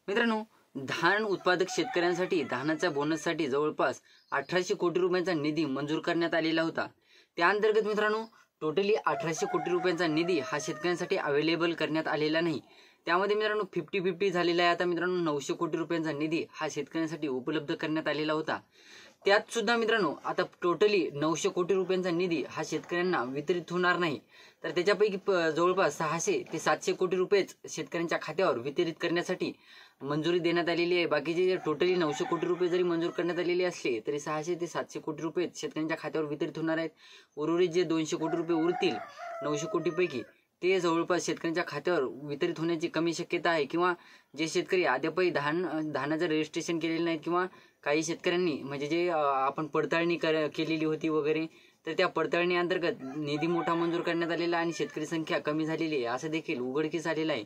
मित्रांनो, धान उत्पादक शेतकऱ्यांसाठी धानाच्या बोनससाठी जवळपास 1800 कोटी रुपयांचा निधी मंजूर करण्यात आलेला होता। त्या अंतर्गत मित्रांनो टोटली 1800 कोटी रुपयांचा निधी हा शेतकऱ्यांसाठी अवेलेबल करण्यात आलेला नाही। त्यामध्ये मित्रांनो 50-50 झालेला आहे। आता मित्रांनो 900 कोटी रुपयांचा निधी हा शेतकऱ्यांसाठी उपलब्ध करण्यात आलेला होता। त्यात सुद्धा मित्रांनो आता टोटली 900 कोटी रुपयांचा निधी हा शेतकऱ्यांना वितरित होणार नाही, तर त्याच्यापैकी जवळपास 600 ते 700 कोटी रुपयेच शेतकऱ्यांच्या खात्यावर वितरित करण्यासाठी मंजुरी देण्यात आलेली आहे। बाकीचे टोटली 900 कोटी रुपये जरी मंजूर करण्यात आलेले असले तरी 600 ते 700 कोटी रुपये शेतकऱ्यांच्या खात्यावर वितरित होणार आहेत। उर्वरित जे 200 कोटी रुपये उरतील 900 कोटी पैकी ते जवळपास शेतकऱ्यांच्या खात्यावर वितरित होण्याची कमी शक्यता आहे, किंवा जे शेतकरी अद्यापही धानाचं रजिस्ट्रेशन केलेलं नाही, किंवा काही शेतकऱ्यांनी म्हणजे जे आपण पडताळणी केलेली होती वगैरे, तर त्या पडताळणी अंतर्गत निधी मोठा मंजूर करण्यात आलेला आणि शेतकरी संख्या कमी झालेली आहे असं देखील उघडकीस आलेलं आहे।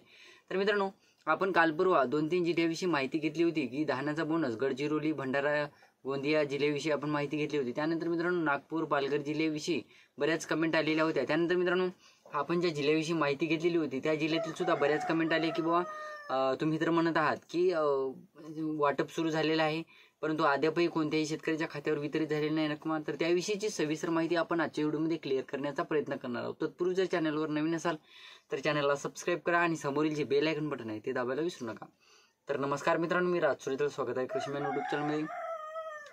तर मित्रांनो, आपण काल परवा 2-3 जिल्ह्याविषयी माहिती घेतली होती की धानाचा बोनस गडचिरोली, भंडारा, गोंदिया जिल्ह्याविषयी आपण माहिती घेतली होती। त्यानंतर मित्रांनो नागपूर, पालघर जिल्ह्याविषयी बऱ्याच कमेंट आलेल्या होत्या। त्यानंतर मित्रांनो आपण ज्या जिल्ह्याविषयी माहिती घेतलेली होती त्या जिल्ह्यातील सुद्धा बऱ्याच कमेंट आले की बाबा तुम्ही तर म्हणत आहात की वाटप सुरू झालेलं आहे, परंतु अद्यापही कोणत्याही शेतकऱ्याच्या खात्यावर वितरित झालेलं नाही रक्कम। तर त्याविषयीची सविस्तर माहिती आपण आजच्या व्हिडिओमध्ये क्लिअर करण्याचा प्रयत्न करणार आहोत। तत्पूर्वी जर चॅनलवर नवीन असाल तर चॅनलला सबस्क्राईब करा आणि समोरील जे बेल आयकॉन बटन आहे ते दाबायला विसरू नका। तर नमस्कार मित्रांनो, मी राज सुरेतर स्वागत आहे कृषीमॅन यूट्यूब चॅनलमध्ये।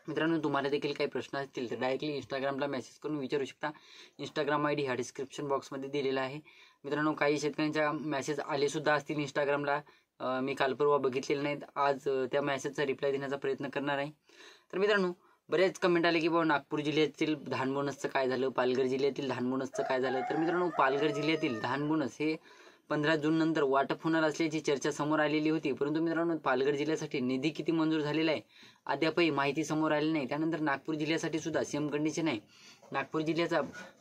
मित्रांनो, तुम्हाला देखील काही प्रश्न असतील तर डायरेक्टली इंस्टाग्रामला मेसेज करून विचारू शकता। इंस्टाग्राम आयडी हा डिस्क्रिप्शन बॉक्समध्ये दिलेला आहे। मित्रांनो, काही शेतकऱ्यांच्या मेसेज आले सुद्धा असतील इंस्टाग्रामला, मी काल परवा बघितलेले नाहीत, आज त्या मेसेजचा रिप्लाय देण्याचा प्रयत्न करणार आहे। तर मित्रांनो, बरेच कमेंट आले की बाबा नागपूर जिल्ह्यातील धान बोनसचं काय झालं, पालघर जिल्ह्यातील धान बोनसचं काय झालं। तर मित्रांनो, पालघर जिल्ह्यातील धान बोनस हे 15 जून नंतर वाटप होणार असल्याची चर्चा समोर आलेली होती, परंतु मित्रांनो पालघर जिल्ह्यासाठी निधी किती मंजूर झालेला आहे अद्यापही माहिती समोर आलेली नाही। त्यानंतर नागपूर जिल्ह्यासाठी सुद्धा सेम कंडिशन आहे। नागपूर जिल्ह्याचा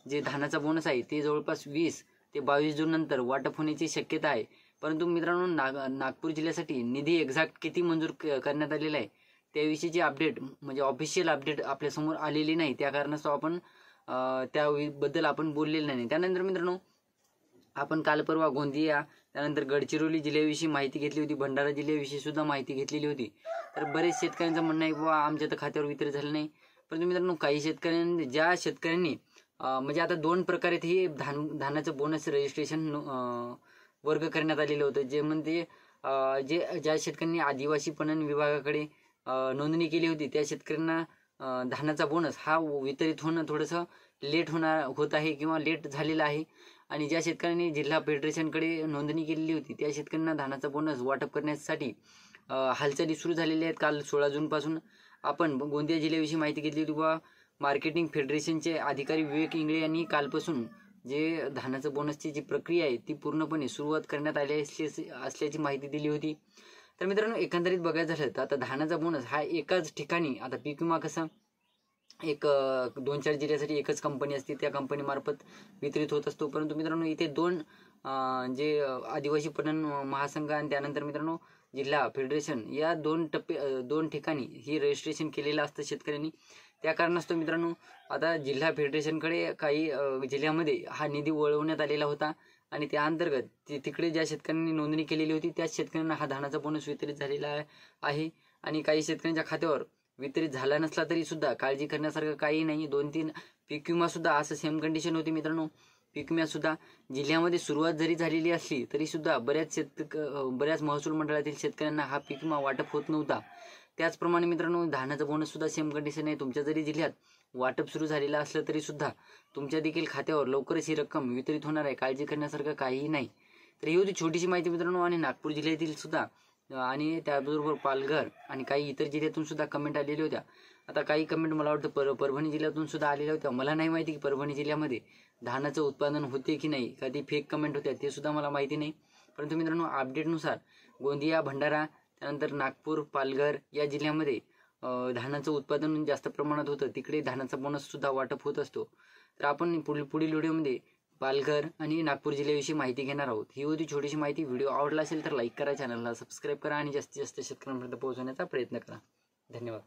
जे धानाचा बोनस आहे ते जवळपास 20 ते 22 जून नंतर वाटप होण्याची शक्यता आहे, परंतु मित्रांनो नागपूर जिल्ह्यासाठी निधी एक्झॅक्ट किती मंजूर करण्यात आलेला आहे त्याविषयीची अपडेट म्हणजे ऑफिशियल अपडेट आपल्या समोर आलेली नाही, त्या कारणास्तव आपण त्याबद्दल आपण बोललेलं नाही। त्यानंतर मित्रांनो आपण काल परवा गोंदिया, त्यानंतर गडचिरोली जिल्ह्याविषयी माहिती घेतली होती, भंडारा जिल्ह्याविषयी सुद्धा माहिती घेतलेली होती। तर बरेच शेतकऱ्यांचं म्हणणं आहे बाबा आमच्या तर खात्यावर वितरित झालं नाही, परंतु मित्रांनो काही शेतकऱ्यांनी ज्या शेतकऱ्यांनी म्हणजे आता 2 प्रकारे हे धानाचं बोनस रजिस्ट्रेशन वर्ग करण्यात आलेलं होतं, जे म्हणजे ज्या शेतकऱ्यांनी आदिवासी पणन विभागाकडे नोंदणी केली होती त्या शेतकऱ्यांना धानाचा बोनस हा वितरित होणं थोडंसं लेट होत आहे किंवा लेट झालेलं आहे, आणि ज्या शेतकऱ्यांनी जिल्हा फेडरेशनकडे नोंदणी केलेली होती त्या शेतकऱ्यांना धानाचा बोनस वाटप करण्यासाठी हालचाली सुरू झालेल्या आहेत। काल 16 जून पासून आपण गोंदिया जिल्ह्याविषयी माहिती घेतली होती व मार्केटिंग फेडरेशनचे अधिकारी विवेक इंगळे यांनी कालपासून जे धानाचं बोनसची जी प्रक्रिया आहे ती पूर्णपणे सुरुवात करण्यात आली असल्याची माहिती दिली होती। तर मित्रांनो, एकंदरीत बघायचं झालं तर आता धानाचा बोनस हा एकाच ठिकाणी, आता पीक विमा कसं एक 2-4 जिल्ह्यासाठी एकच कंपनी असते, त्या कंपनीमार्फत वितरित होत असतो, परंतु मित्रांनो इथे 2 जे आदिवासी पणन महासंघ आणि त्यानंतर मित्रांनो जिल्हा फेडरेशन या 2 ठिकाणी ही रजिस्ट्रेशन केलेलं असतं शेतकऱ्यांनी। त्या कारणास्तव मित्रांनो आता जिल्हा फेडरेशनकडे काही जिल्ह्यामध्ये हा निधी वळवण्यात आलेला होता, आणि त्या अंतर्गत तिकडे ज्या शेतकऱ्यांनी नोंदणी केलेली होती त्याच शेतकऱ्यांना हा धानाचा बोनस वितरित झालेला आहे, आणि काही शेतकऱ्यांच्या खात्यावर वितरित झाला नसला तरी सुद्धा काळजी करण्यासारखं काही नाही। 2-3 पीक विमा सुद्धा असं सेम कंडिशन होती मित्रांनो। पीक विमा सुद्धा जिल्ह्यामध्ये सुरुवात जरी झालेली असली तरी सुद्धा बऱ्याच महसूल मंडळातील शेतकऱ्यांना हा पीक विमा वाटप होत नव्हता। त्याचप्रमाणे मित्रांनो धानाचा बोनस सुद्धा सेम कंडिशन आहे। तुमच्या जरी जिल्ह्यात वाटप सुरू झालेलं असलं तरी सुद्धा तुमच्या देखील खात्यावर लवकरच ही रक्कम वितरित होणार आहे, काळजी करण्यासारखं काहीही नाही। तर ही होती छोटीशी माहिती मित्रांनो, आणि नागपूर जिल्ह्यातील सुद्धा आणि त्याबरोबर पालघर आणि काही इतर जिल्ह्यातून सुद्धा कमेंट आलेल्या होत्या। आता काही कमेंट मला वाटतं परभणी जिल्ह्यातून सुद्धा आलेल्या होत्या। मला नाही माहिती की परभणी जिल्ह्यामध्ये धानाचं उत्पादन होते की नाही, कधी फेक कमेंट होत्या ते सुद्धा मला माहिती नाही, परंतु मित्रांनो अपडेटनुसार गोंदिया, भंडारा, त्यानंतर नागपूर, पालघर या जिल्ह्यामध्ये धानाचं उत्पादन जास्त प्रमाणात होतं, तिकडे धानाचा बोनस सुद्धा वाटप होत असतो। तर आपण पुढील व्हिडिओमध्ये पालघर आणि नागपूर जिल्ह्याविषयी माहिती घेणार आहोत। ही होती छोटीशी माहिती। व्हिडिओ आवडला असेल तर लाईक करा, चॅनलला सबस्क्राईब करा आणि जास्तीत जास्त शेतकऱ्यांपर्यंत पोहोचवण्याचा प्रयत्न करा। धन्यवाद।